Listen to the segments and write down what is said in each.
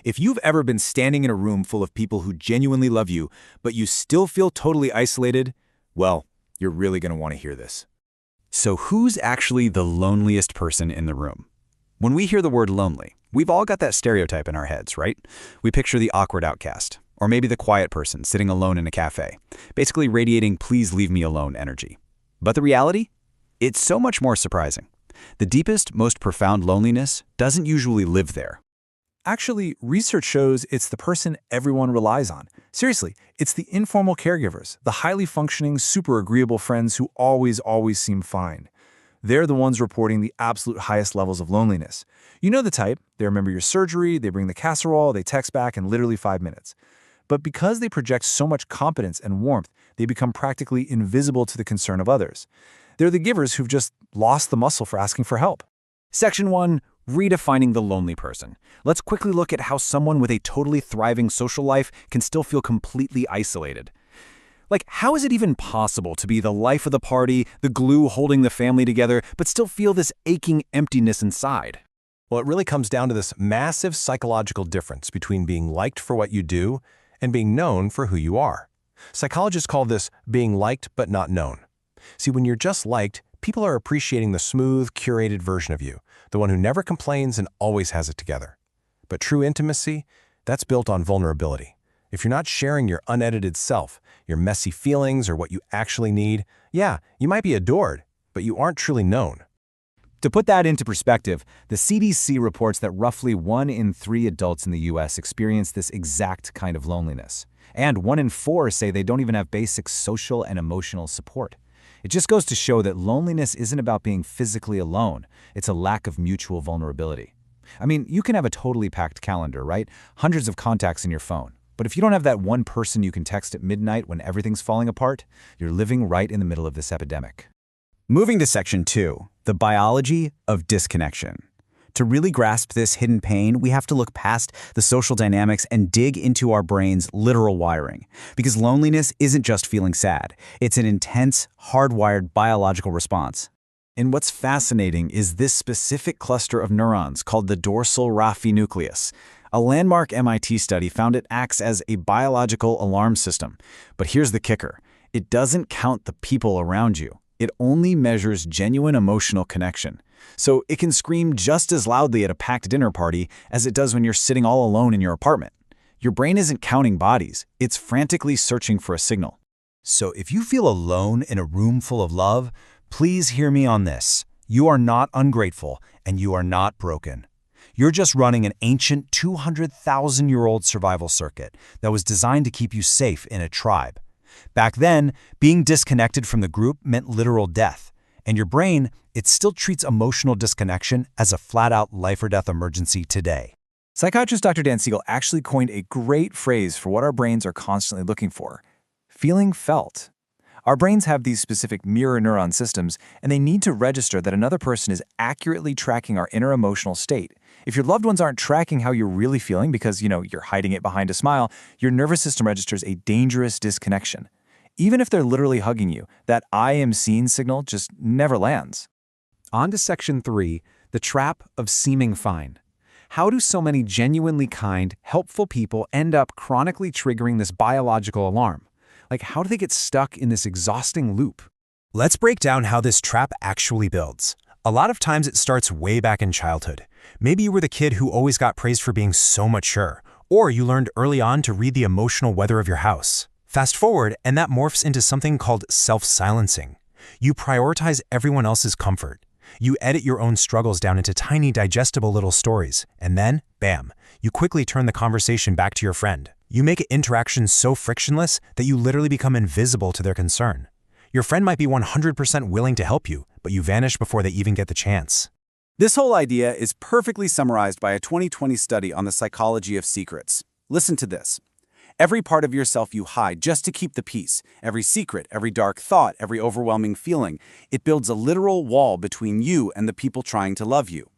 If you've ever been standing in a room full of people who genuinely love you, but you still feel totally isolated, well, you're really going to want to hear this. So who's actually the loneliest person in the room? When we hear the word lonely, we've all got that stereotype in our heads, right? We picture the awkward outcast, or maybe the quiet person sitting alone in a cafe, basically radiating "please leave me alone" energy. But the reality? It's so much more surprising. The deepest, most profound loneliness doesn't usually live there. Actually, research shows it's the person everyone relies on. Seriously, it's the informal caregivers, the highly functioning, super agreeable friends who always seem fine. They're the ones reporting the absolute highest levels of loneliness. You know the type. They remember your surgery, they bring the casserole, they text back in literally 5 minutes. But because they project so much competence and warmth, they become practically invisible to the concern of others. They're the givers who've just lost the muscle for asking for help. Section 1. Redefining the lonely person. Let's quickly look at how someone with a totally thriving social life can still feel completely isolated. Like, how is it even possible to be the life of the party, the glue holding the family together, but still feel this aching emptiness inside? Well, it really comes down to this massive psychological difference between being liked for what you do and being known for who you are. Psychologists call this being liked but not known. See, when you're just liked, people are appreciating the smooth, curated version of you, the one who never complains and always has it together. But true intimacy, that's built on vulnerability. If you're not sharing your unedited self, your messy feelings, or what you actually need, yeah, you might be adored, but you aren't truly known. To put that into perspective, the CDC reports that roughly 1 in 3 adults in the US experience this exact kind of loneliness. And 1 in 4 say they don't even have basic social and emotional support. It just goes to show that loneliness isn't about being physically alone. It's a lack of mutual vulnerability. I mean, you can have a totally packed calendar, right? Hundreds of contacts in your phone. But if you don't have that one person you can text at midnight when everything's falling apart, you're living right in the middle of this epidemic. Moving to Section 2, the biology of disconnection. To really grasp this hidden pain, we have to look past the social dynamics and dig into our brain's literal wiring. Because loneliness isn't just feeling sad. It's an intense, hardwired biological response. And what's fascinating is this specific cluster of neurons called the dorsal raphe nucleus. A landmark MIT study found it acts as a biological alarm system. But here's the kicker. It doesn't count the people around you. It only measures genuine emotional connection. So it can scream just as loudly at a packed dinner party as it does when you're sitting all alone in your apartment. Your brain isn't counting bodies. It's frantically searching for a signal. So if you feel alone in a room full of love, please hear me on this. You are not ungrateful, and you are not broken. You're just running an ancient 200,000-year-old survival circuit that was designed to keep you safe in a tribe. Back then, being disconnected from the group meant literal death. And your brain, it still treats emotional disconnection as a flat-out life-or-death emergency today. Psychiatrist Dr. Dan Siegel actually coined a great phrase for what our brains are constantly looking for: feeling felt. Our brains have these specific mirror neuron systems, and they need to register that another person is accurately tracking our inner emotional state. If your loved ones aren't tracking how you're really feeling because, you're hiding it behind a smile, your nervous system registers a dangerous disconnection. Even if they're literally hugging you, that "I am seen" signal just never lands. On to Section 3, the trap of seeming fine. How do so many genuinely kind, helpful people end up chronically triggering this biological alarm? Like, how do they get stuck in this exhausting loop? Let's break down how this trap actually builds. A lot of times it starts way back in childhood. Maybe you were the kid who always got praised for being so mature, or you learned early on to read the emotional weather of your house. Fast forward, and that morphs into something called self-silencing. You prioritize everyone else's comfort. You edit your own struggles down into tiny, digestible little stories, and then, bam, you quickly turn the conversation back to your friend. You make interactions so frictionless that you literally become invisible to their concern. Your friend might be 100% willing to help you, but you vanish before they even get the chance. This whole idea is perfectly summarized by a 2020 study on the psychology of secrets. Listen to this. Every part of yourself you hide just to keep the peace, every secret, every dark thought, every overwhelming feeling, it builds a literal wall between you and the people trying to love you.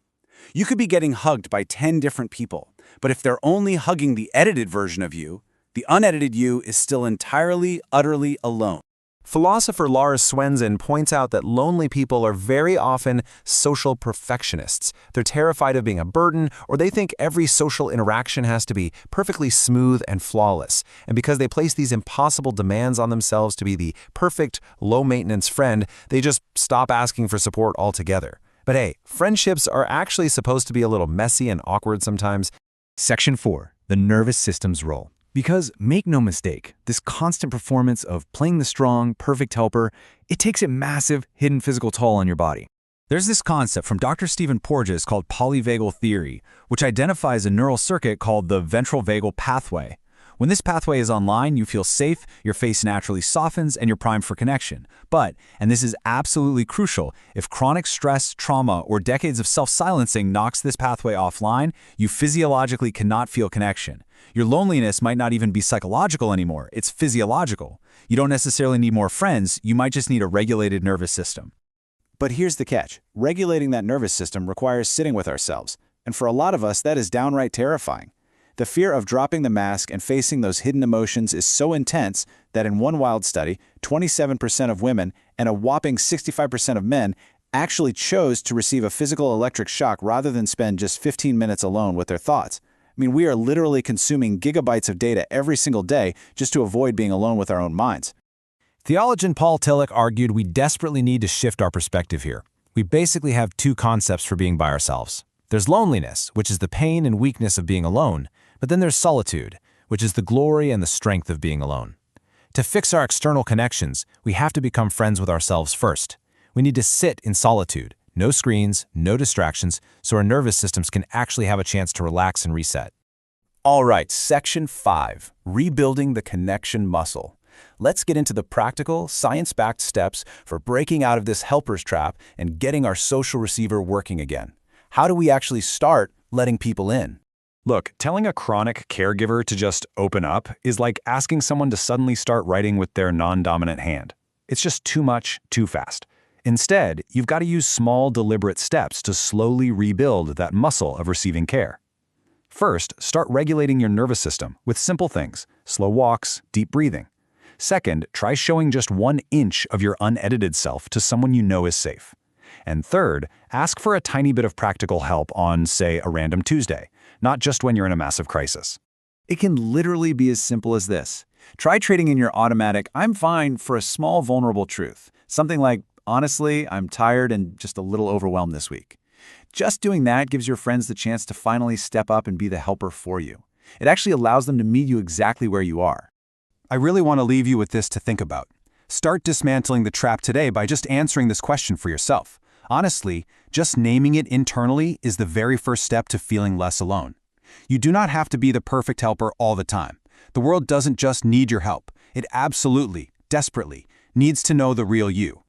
You could be getting hugged by 10 different people, but if they're only hugging the edited version of you, the unedited you is still entirely, utterly alone. Philosopher Lars Swensen points out that lonely people are very often social perfectionists. They're terrified of being a burden, or they think every social interaction has to be perfectly smooth and flawless. And because they place these impossible demands on themselves to be the perfect, low-maintenance friend, they just stop asking for support altogether. But hey, friendships are actually supposed to be a little messy and awkward sometimes. Section 4. The nervous system's role. Because, make no mistake, this constant performance of playing the strong, perfect helper, it takes a massive, hidden physical toll on your body. There's this concept from Dr. Stephen Porges called polyvagal theory, which identifies a neural circuit called the ventral vagal pathway. When this pathway is online, you feel safe, your face naturally softens, and you're primed for connection. But, and this is absolutely crucial, if chronic stress, trauma, or decades of self-silencing knocks this pathway offline, you physiologically cannot feel connection. Your loneliness might not even be psychological anymore, it's physiological. You don't necessarily need more friends, you might just need a regulated nervous system. But here's the catch. Regulating that nervous system requires sitting with ourselves. And for a lot of us, that is downright terrifying. The fear of dropping the mask and facing those hidden emotions is so intense that in one wild study, 27% of women and a whopping 65% of men actually chose to receive a physical electric shock rather than spend just 15 minutes alone with their thoughts. I mean, we are literally consuming gigabytes of data every single day just to avoid being alone with our own minds. Theologian Paul Tillich argued we desperately need to shift our perspective here. We basically have two concepts for being by ourselves. There's loneliness, which is the pain and weakness of being alone, but then there's solitude, which is the glory and the strength of being alone. To fix our external connections, we have to become friends with ourselves first. We need to sit in solitude, no screens, no distractions, so our nervous systems can actually have a chance to relax and reset. All right, Section 5, Rebuilding the Connection Muscle. Let's get into the practical, science-backed steps for breaking out of this helper's trap and getting our social receiver working again. How do we actually start letting people in? Look, telling a chronic caregiver to just open up is like asking someone to suddenly start writing with their non-dominant hand. It's just too much, too fast. Instead, you've got to use small, deliberate steps to slowly rebuild that muscle of receiving care. First, start regulating your nervous system with simple things, slow walks, deep breathing. Second, try showing just 1 inch of your unedited self to someone you know is safe. And third, ask for a tiny bit of practical help on, say, a random Tuesday, not just when you're in a massive crisis. It can literally be as simple as this. Try trading in your automatic "I'm fine" for a small, vulnerable truth. Something like, "Honestly, I'm tired and just a little overwhelmed this week." Just doing that gives your friends the chance to finally step up and be the helper for you. It actually allows them to meet you exactly where you are. I really want to leave you with this to think about. Start dismantling the trap today by just answering this question for yourself. Honestly, just naming it internally is the very first step to feeling less alone. You do not have to be the perfect helper all the time. The world doesn't just need your help. It absolutely, desperately, needs to know the real you.